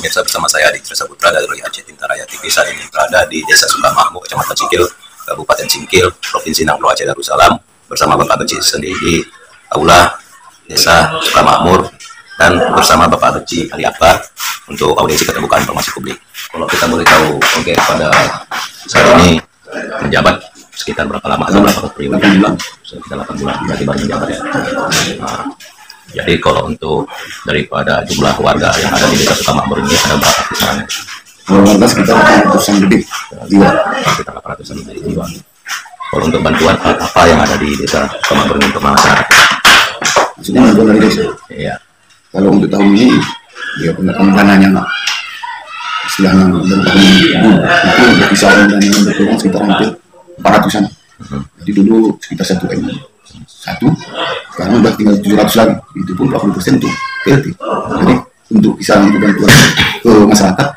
pemirsa, bersama saya Adi Saputra dari Aceh Tintaraya TV. Saat ini berada di Desa Sukamakmur, Kecamatan Cingkil, Kabupaten Cingkil, Provinsi Nangro Aceh Darussalam, bersama Bapak Beci sendiri di Aula Desa Sukamakmur dan bersama Bapak Beci Ali Akbar untuk audiensi keterbukaan informasi publik. Kalau kita boleh tahu, oke, pada saat ini menjabat sekitar berapa lama? Berapa periode? 8 bulan. Sekitar 8 bulan berarti baru menjabat ya. Nah, jadi kalau untuk daripada jumlah warga yang ada di Desa Sukamakmur ini ada berapa kisarannya? Warga sekitar 800-an lebih jiwa. Sekitar 800-an lebih jiwa. Kalau untuk bantuan apa yang ada di Desa Sukamakmur ini untuk masyarakat? Maksudnya bantuan dari desa? Iya. Kalau untuk tahun ini dia pendananya istilahnya dari tahun itu berkisaran dan yang berkurang sekitar hampir 400-an. Jadi dulu sekitar 1 M. Sekarang udah tinggal 700 lagi. Itu pun 20% untuk PLT. Jadi untuk kisaran untuk bantuan ke masyarakat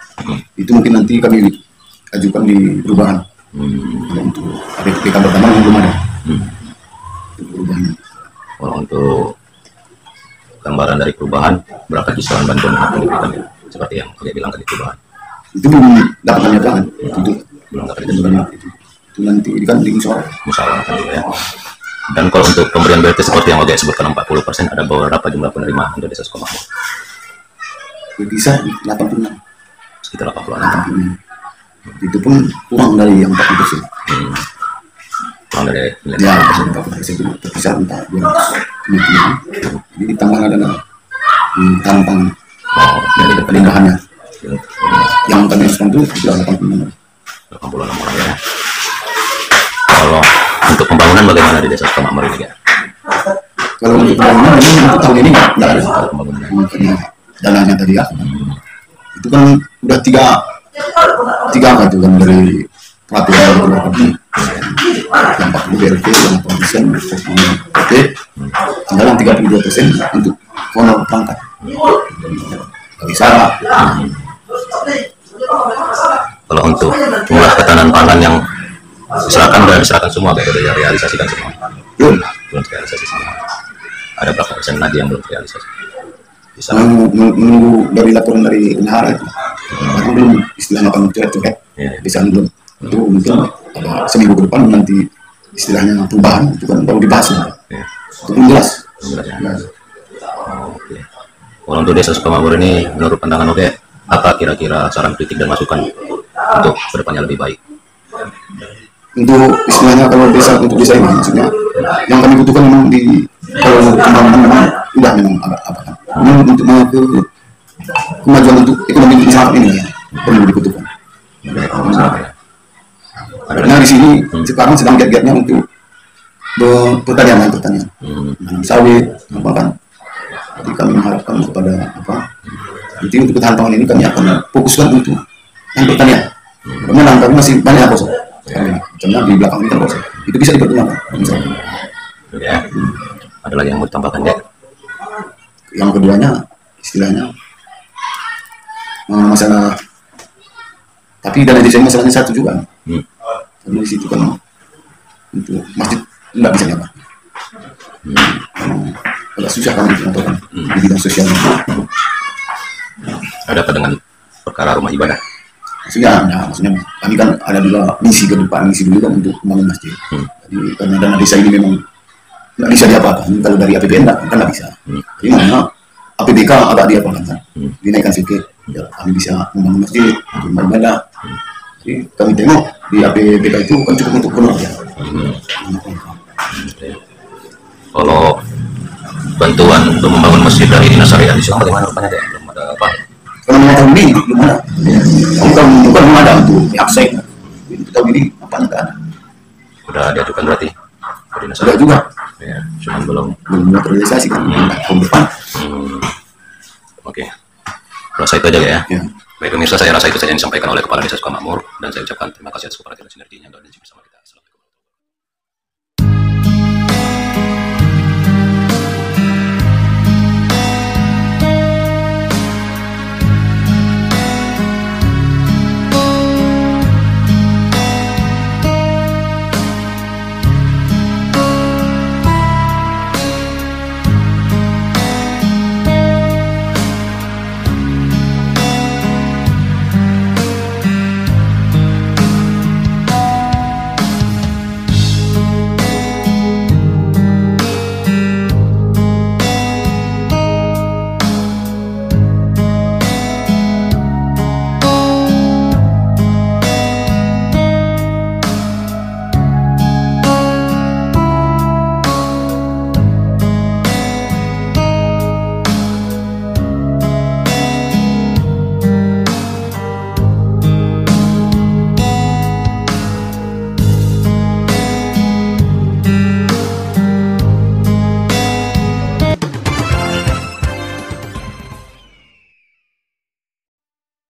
itu mungkin nanti kami ajukan di perubahan. Untuk APBK pertama belum ada. Perubahan. Kalau untuk gambaran dari perubahan, berapa kisaran bantuan yang akan diberikan ya? Seperti yang dia bilang tadi perubahan. Itu belum dapat kami nyatakan. Itu belum dapat ditentukan. Itu nanti kan di musyawarah ya. Dan kalau untuk pemberian BLT seperti yang Oge sebutkan 40%, ada berapa jumlah penerima untuk Desa Sukamakmur? Bisa 86. Sekitar 86. Itu pun kurang dari yang 40%. Kurang dari ya, 40% itu terpisah entah 200. Jadi ditambah ada tampang dari pelindahannya. Yang kami respon itu sudah 86 orang ya. Kalau untuk pembangunan bagaimana di Desa Sukamakmur ini ya? Kalau untuk pembangunan ini untuk tahun ini nggak ada pembangunan. Dananya tadi ya. Itu kan udah tiga apa itu kan dari peraturan yang keluarkan. Yang 40 BLT, yang 80% PT, tinggal yang 32% untuk honor perangkat. Nggak bisa. Kalau untuk jumlah ketahanan pangan yang diserahkan semua, kayak udah realisasikan semua. Belum realisasi semua. Ada berapa persen lagi yang belum realisasi? Bisa menunggu dari laporan dari Unhara itu. Belum istilahnya kan coret-coret. Bisa belum. Itu mungkin ada seminggu ke depan nanti istilahnya perubahan itu kan baru dibahas. Itu belum jelas. Oke. Kalau untuk Desa Sukamakmur ini menurut pandangan Oke, apa kira-kira saran kritik dan masukan untuk kedepannya lebih baik? Untuk istilahnya kalau untuk desa ini maksudnya yang kami butuhkan memang di kalau pembangunan memang udah memang agak apa kan untuk kemajuan untuk ekonomi masyarakat ini ya perlu dibutuhkan. Karena di sini sekarang sedang giat-giatnya untuk pertanian sawit apa kan. Jadi kami mengharapkan kepada nanti untuk ketahanan pangan ini kami akan fokuskan untuk yang pertanian. Karena kami masih banyak kosong. Karena di belakang ini kan kosong. Itu bisa dipergunakan. Ya. Ada lagi yang mau ditambahkan ya? Yang keduanya istilahnya masalah, tapi dana desa ini masalahnya satu juga. Karena di situ kan untuk masjid nggak bisa nyapa. Agak susah kan untuk di bidang sosial. Ada apa dengan perkara rumah ibadah? Maksudnya kami kan ada juga misi ke depan, misi dulu kan untuk membangun masjid. Jadi karena dana desa ini memang nggak bisa diapakan, kalau dari APBN kan nggak bisa. Jadi makanya APBK agak diapakan kan, dinaikkan sedikit, ya kami bisa membangun masjid, rumah ibadah. Jadi kami tengok di APBK itu kan cukup untuk penuh ya. Kalau bantuan untuk membangun masjid dari Dinas Syariah di Sulang bagaimana rupanya deh? Belum ada apa? Kalau tahun ini belum ada. Bukan belum ada untuk diakses. Untuk tahun ini apa nggak ada. Udah diajukan berarti? Sudah juga. Ya, cuman belum terrealisasi kan. Tahun depan. Oke. Rasa itu aja ya. Ya. Baik pemirsa, saya rasa itu saja yang disampaikan oleh Kepala Desa Sukamakmur dan saya ucapkan terima kasih atas keperhatian dan sinerginya dan bersama kita.